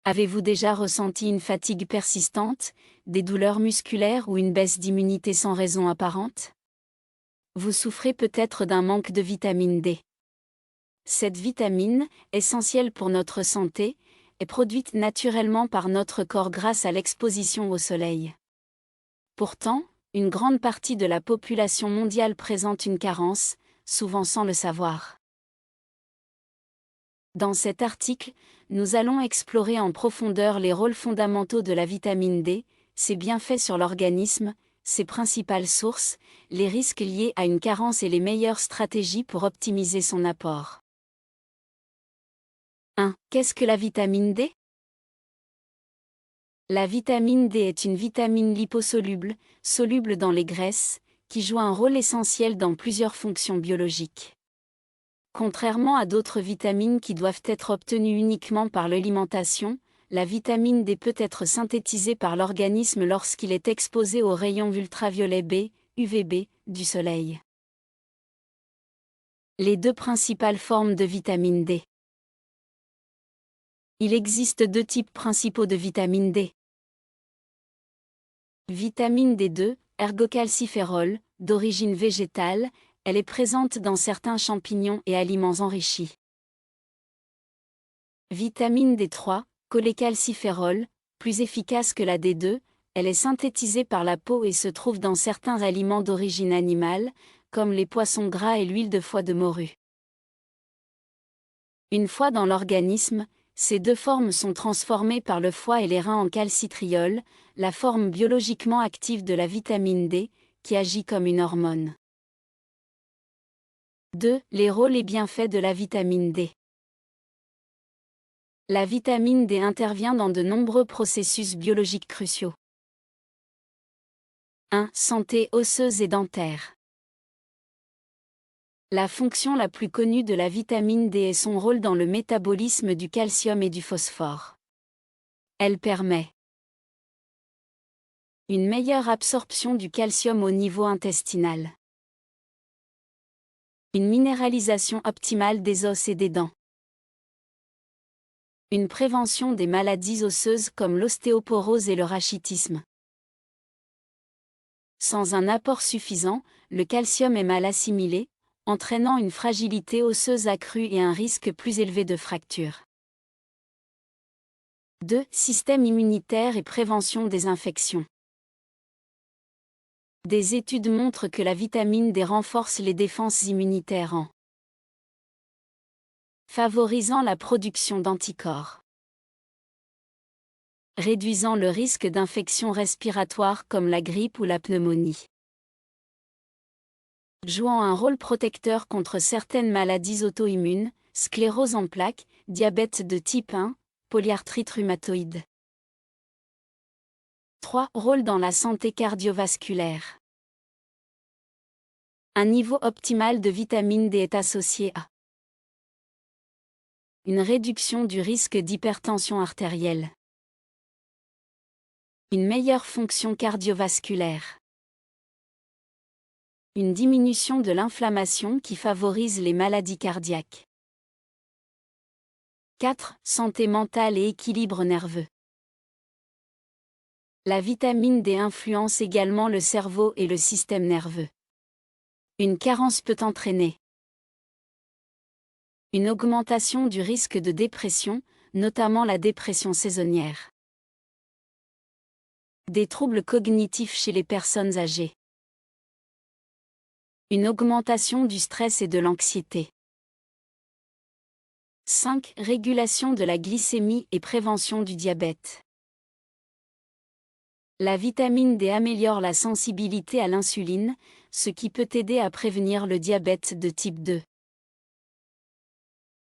Avez-vous déjà ressenti une fatigue persistante, des douleurs musculaires ou une baisse d'immunité sans raison apparente? Vous souffrez peut-être d'un manque de vitamine D. Cette vitamine, essentielle pour notre santé, est produite naturellement par notre corps grâce à l'exposition au soleil. Pourtant, une grande partie de la population mondiale présente une carence, souvent sans le savoir. Dans cet article, nous allons explorer en profondeur les rôles fondamentaux de la vitamine D, ses bienfaits sur l'organisme, ses principales sources, les risques liés à une carence et les meilleures stratégies pour optimiser son apport. 1. Qu'est-ce que la vitamine D? La vitamine D est une vitamine liposoluble, soluble dans les graisses, qui joue un rôle essentiel dans plusieurs fonctions biologiques. Contrairement à d'autres vitamines qui doivent être obtenues uniquement par l'alimentation, la vitamine D peut être synthétisée par l'organisme lorsqu'il est exposé aux rayons ultraviolets B, UVB, du soleil. Les deux principales formes de vitamine D. Il existe deux types principaux de vitamine D. Vitamine D2, ergocalciférol, d'origine végétale, elle est présente dans certains champignons et aliments enrichis. Vitamine D3, cholécalciférol, plus efficace que la D2, elle est synthétisée par la peau et se trouve dans certains aliments d'origine animale, comme les poissons gras et l'huile de foie de morue. Une fois dans l'organisme, ces deux formes sont transformées par le foie et les reins en calcitriol, la forme biologiquement active de la vitamine D, qui agit comme une hormone. 2. Les rôles et bienfaits de la vitamine D. La vitamine D intervient dans de nombreux processus biologiques cruciaux. 1. Santé osseuse et dentaire. La fonction la plus connue de la vitamine D est son rôle dans le métabolisme du calcium et du phosphore. Elle permet une meilleure absorption du calcium au niveau intestinal, une minéralisation optimale des os et des dents, une prévention des maladies osseuses comme l'ostéoporose et le rachitisme. Sans un apport suffisant, le calcium est mal assimilé, entraînant une fragilité osseuse accrue et un risque plus élevé de fracture. 2. Système immunitaire et prévention des infections. Des études montrent que la vitamine D renforce les défenses immunitaires en favorisant la production d'anticorps, réduisant le risque d'infections respiratoires comme la grippe ou la pneumonie, jouant un rôle protecteur contre certaines maladies auto-immunes, sclérose en plaques, diabète de type 1, polyarthrite rhumatoïde. 3. Rôle dans la santé cardiovasculaire. Un niveau optimal de vitamine D est associé à une réduction du risque d'hypertension artérielle, une meilleure fonction cardiovasculaire, une diminution de l'inflammation qui favorise les maladies cardiaques. 4. Santé mentale et équilibre nerveux. La vitamine D influence également le cerveau et le système nerveux. Une carence peut entraîner une augmentation du risque de dépression, notamment la dépression saisonnière. Des troubles cognitifs chez les personnes âgées. Une augmentation du stress et de l'anxiété. 5. Régulation de la glycémie et prévention du diabète. La vitamine D améliore la sensibilité à l'insuline, ce qui peut aider à prévenir le diabète de type 2.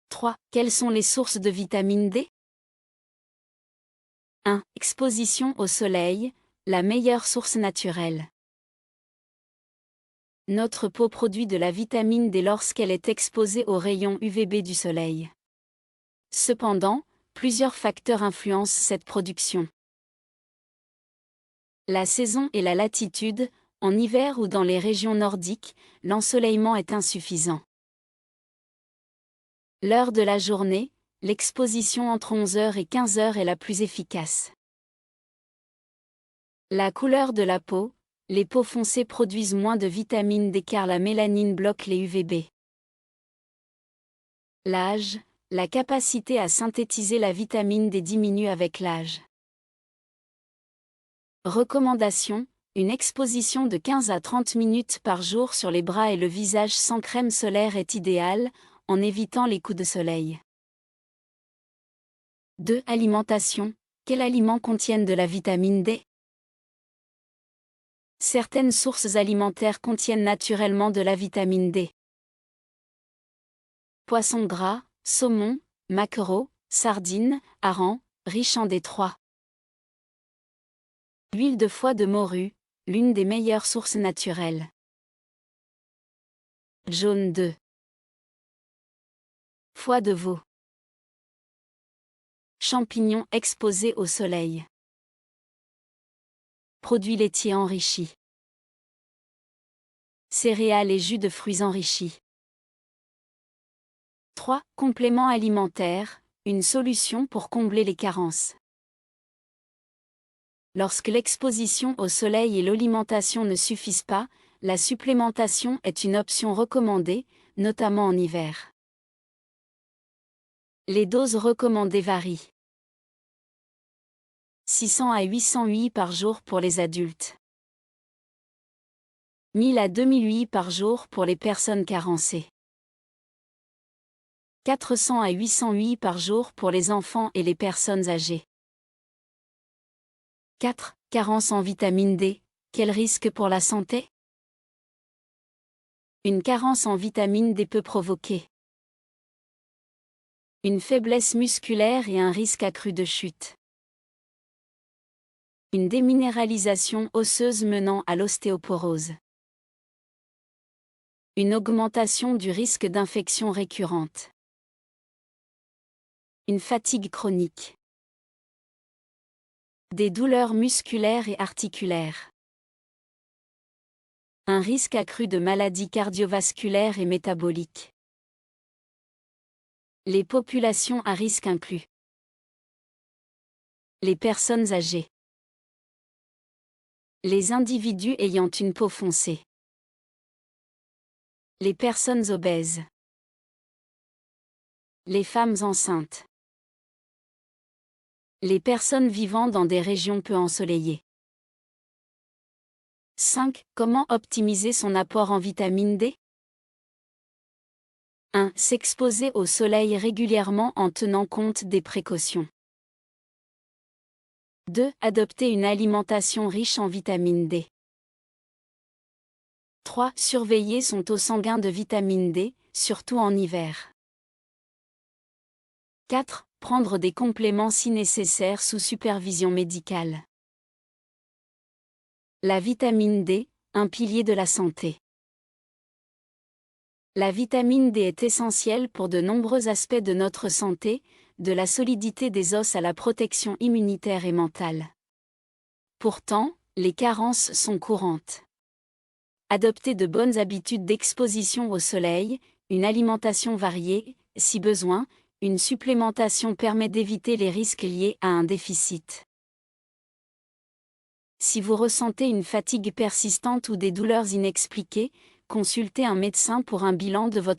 3. Quelles sont les sources de vitamine D? 1. Exposition au soleil, la meilleure source naturelle. Notre peau produit de la vitamine D lorsqu'elle est exposée aux rayons UVB du soleil. Cependant, plusieurs facteurs influencent cette production. La saison et la latitude, en hiver ou dans les régions nordiques, l'ensoleillement est insuffisant. L'heure de la journée, l'exposition entre 11 h et 15 h est la plus efficace. La couleur de la peau. Les peaux foncées produisent moins de vitamine D car la mélanine bloque les UVB. L'âge. La capacité à synthétiser la vitamine D diminue avec l'âge. Recommandations. Une exposition de 15 à 30 minutes par jour sur les bras et le visage sans crème solaire est idéale, en évitant les coups de soleil. 2. Alimentation. Quels aliments contiennent de la vitamine D? Certaines sources alimentaires contiennent naturellement de la vitamine D. Poissons gras, saumon, maquereau, sardines, harengs, riches en D3. L'huile de foie de morue, l'une des meilleures sources naturelles. Jaune 2. Foie de veau. Champignons exposés au soleil. Produits laitiers enrichis. Céréales et jus de fruits enrichis. 3. Compléments alimentaires, une solution pour combler les carences. Lorsque l'exposition au soleil et l'alimentation ne suffisent pas, la supplémentation est une option recommandée, notamment en hiver. Les doses recommandées varient. 600 à 800 UI par jour pour les adultes. 1000 à 2000 UI par jour pour les personnes carencées. 400 à 800 UI par jour pour les enfants et les personnes âgées. 4. Carence en vitamine D. Quel risque pour la santé? Une carence en vitamine D peut provoquer une faiblesse musculaire et un risque accru de chute. Une déminéralisation osseuse menant à l'ostéoporose. Une augmentation du risque d'infection récurrente. Une fatigue chronique. Des douleurs musculaires et articulaires. Un risque accru de maladies cardiovasculaires et métaboliques. Les populations à risque incluent les personnes âgées, les individus ayant une peau foncée, les personnes obèses, les femmes enceintes, les personnes vivant dans des régions peu ensoleillées. 5. Comment optimiser son apport en vitamine D? 1. S'exposer au soleil régulièrement en tenant compte des précautions. 2. Adopter une alimentation riche en vitamine D. 3. Surveiller son taux sanguin de vitamine D, surtout en hiver. 4. Prendre des compléments si nécessaire sous supervision médicale. La vitamine D, un pilier de la santé. La vitamine D est essentielle pour de nombreux aspects de notre santé, de la solidité des os à la protection immunitaire et mentale. Pourtant, les carences sont courantes. Adopter de bonnes habitudes d'exposition au soleil, une alimentation variée, si besoin, une supplémentation permet d'éviter les risques liés à un déficit. Si vous ressentez une fatigue persistante ou des douleurs inexpliquées, consultez un médecin pour un bilan de votre